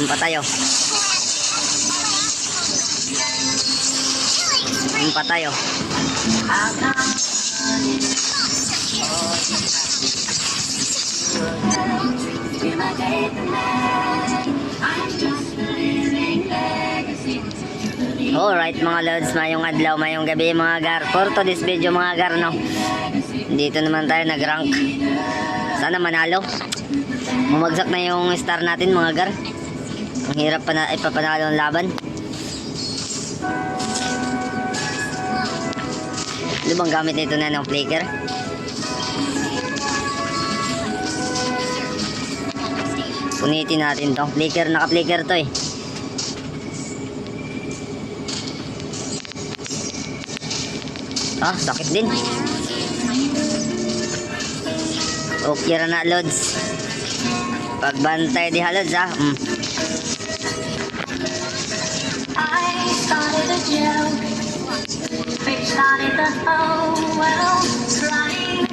Patay oh. Patay oh. Alright mga lods, mayong adlaw, mayong gabi mga gar. For to this video mga gar, no, dito naman tayo nag-rank. Sana manalo. Bumagsak na yung star natin mga gar. Ang hirap pa na ipapanalo ang laban. Ano bang gamit nito na ng flicker? Punitin natin to. Flicker, naka-flicker to eh. Ah, sakit din. Okay na lods. Pagbantay di lods ah. I started a joke. They started the whole world crying.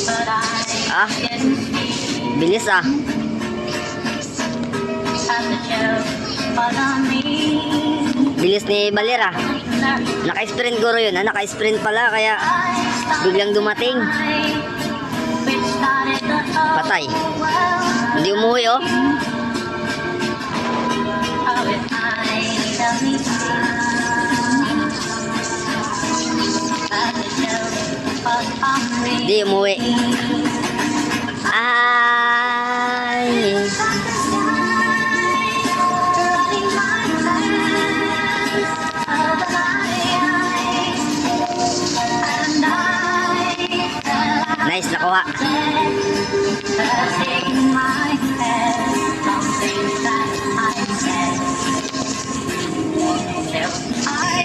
But I didn't see Bilis ah. as the joke was on me. Bilis ni Valera. Naka-sprint guro yun ha. Naka-sprint pala kaya biglang dumating. Patay. Hindi umuwi oh. Hindi umuwi. Ay. Nice, nakuha.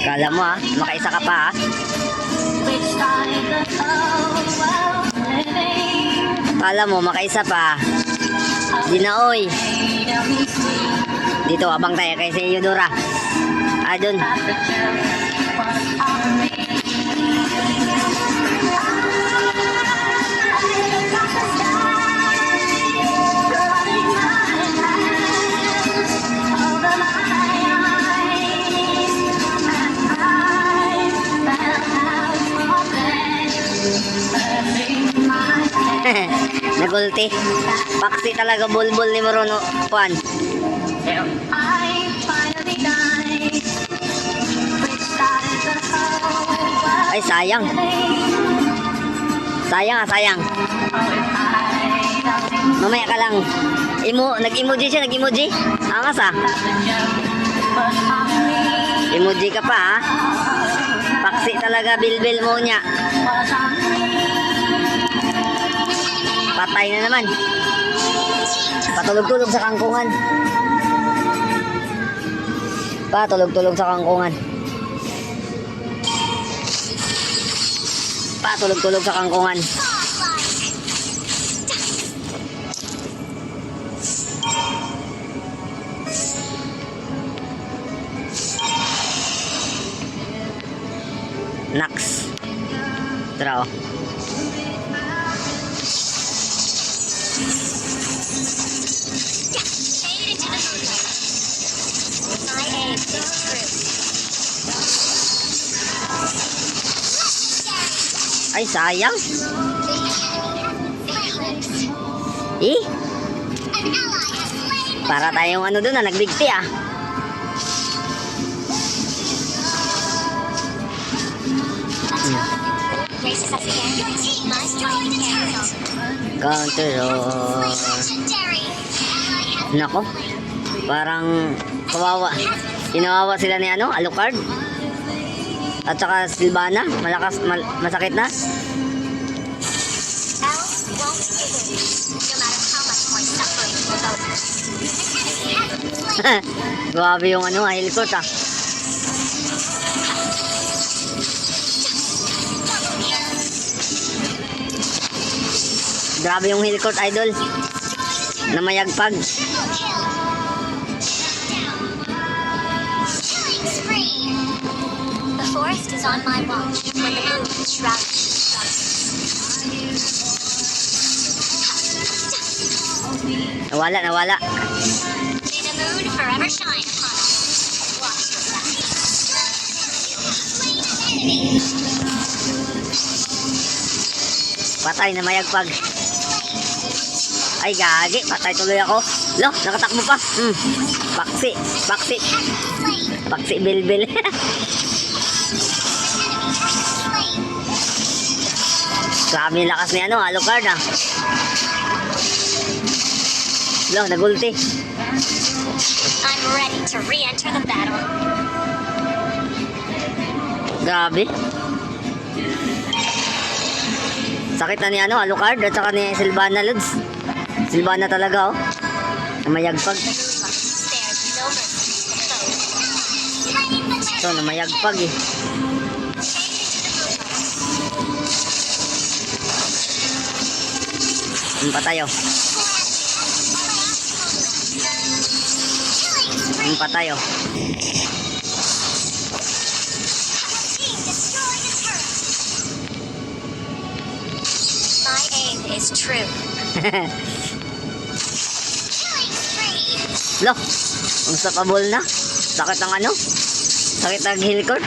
Kala mo ha, makaisa ka pa ha. Kala mo makaisa pa. Di na oy. Dito abang tayo kay si Eudora. Adun. Nagulti. Paksi talaga bulbul ni Marono Juan. Ay sayang. Sayang ah, sayang. Mamaya ka lang. Nag-emoji siya, nag-emoji. Angas ah. Emoji ka pa ah. Paksi talaga bilbil mo niya. Patay na naman. Patulog-tulog sa kangkungan. Patulog-tulog sa kangkungan. Patulog-tulog sa kangkungan. Nax. Tara oh. Ay, sayang. Para tayong ano doon na nagbigti ah. Counter Nako. Parang kawawa. Inawawa sila ni ano, Alucard. At saka Silvana, masakit na. Grabe yung ano, Hilcourt ah. Grabe yung Hilcourt idol. Na mayagpag. The forest is on my watch when the moon is shrouded. Nawala, nawala. May the moon forever shine upon us. Watch your back. Patay na mayagpag. Ay, gagi. Patay tuloy ako. Lo, nakatakbo pa. Paksi. Paksi. Paksi bilbil. Grabe yung lakas ni ano, Alucard ah. Lo, nagulti. I'm ready to re-enter the battle. Grabe. Sakit na ni ano, Alucard at saka ni Silvana Lods. Silvana talaga oh. Namayagpag. Spared no mercy to the foe. Ito, namayagpag eh. Patay oh. Patay oh. My aim is true. Lo, unsapabol na. Sakit ang ano? Sakit ang heel cord.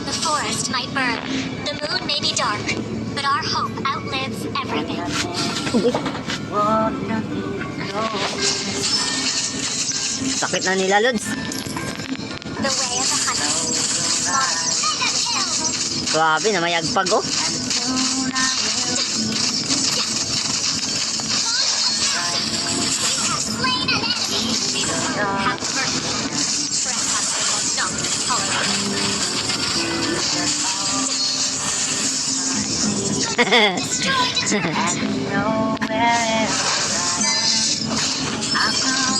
The forest might burn, the moon may be dark, but our hope outlives everything. Sakit na nila, Lods. The way of the hunter. Grabe, namayagpag oh. Have mercy. Trespasser will not be tolerated.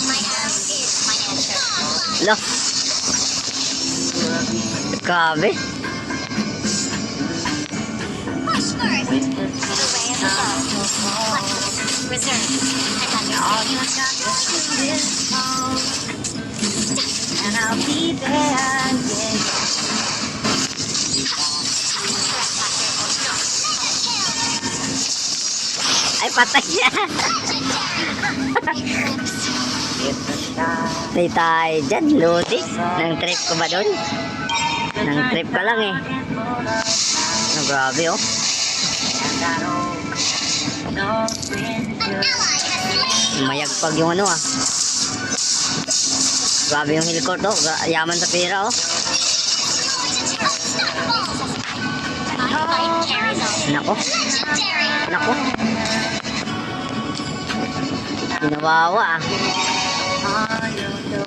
My ass is my answer. Lo. Grabe. Push first. The way of the bow. Flexible, reserved, and understanding. And I'll be there, yeah. Trespasser will not. Ay, patay siya. Tay tayo dyan, Lodi. Nang trip ko ba doon? Nang trip ka lang eh. Oh, grabe oh. Mayagpag yung ano ah. Grabe yung heel cord oh. Yaman sa pera oh. My fight carries on. Nako, Legendary. nako. Ginawawa ah. Double kill.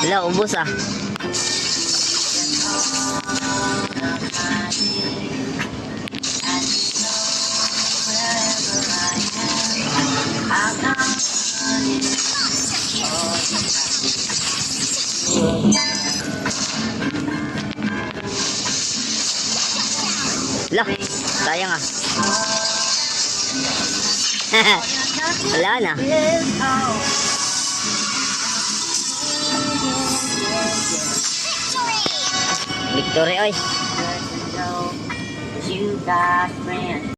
Wala, ubos ah. Lah, sayang ah. Wala na. Victory. Victory oy. You got friends.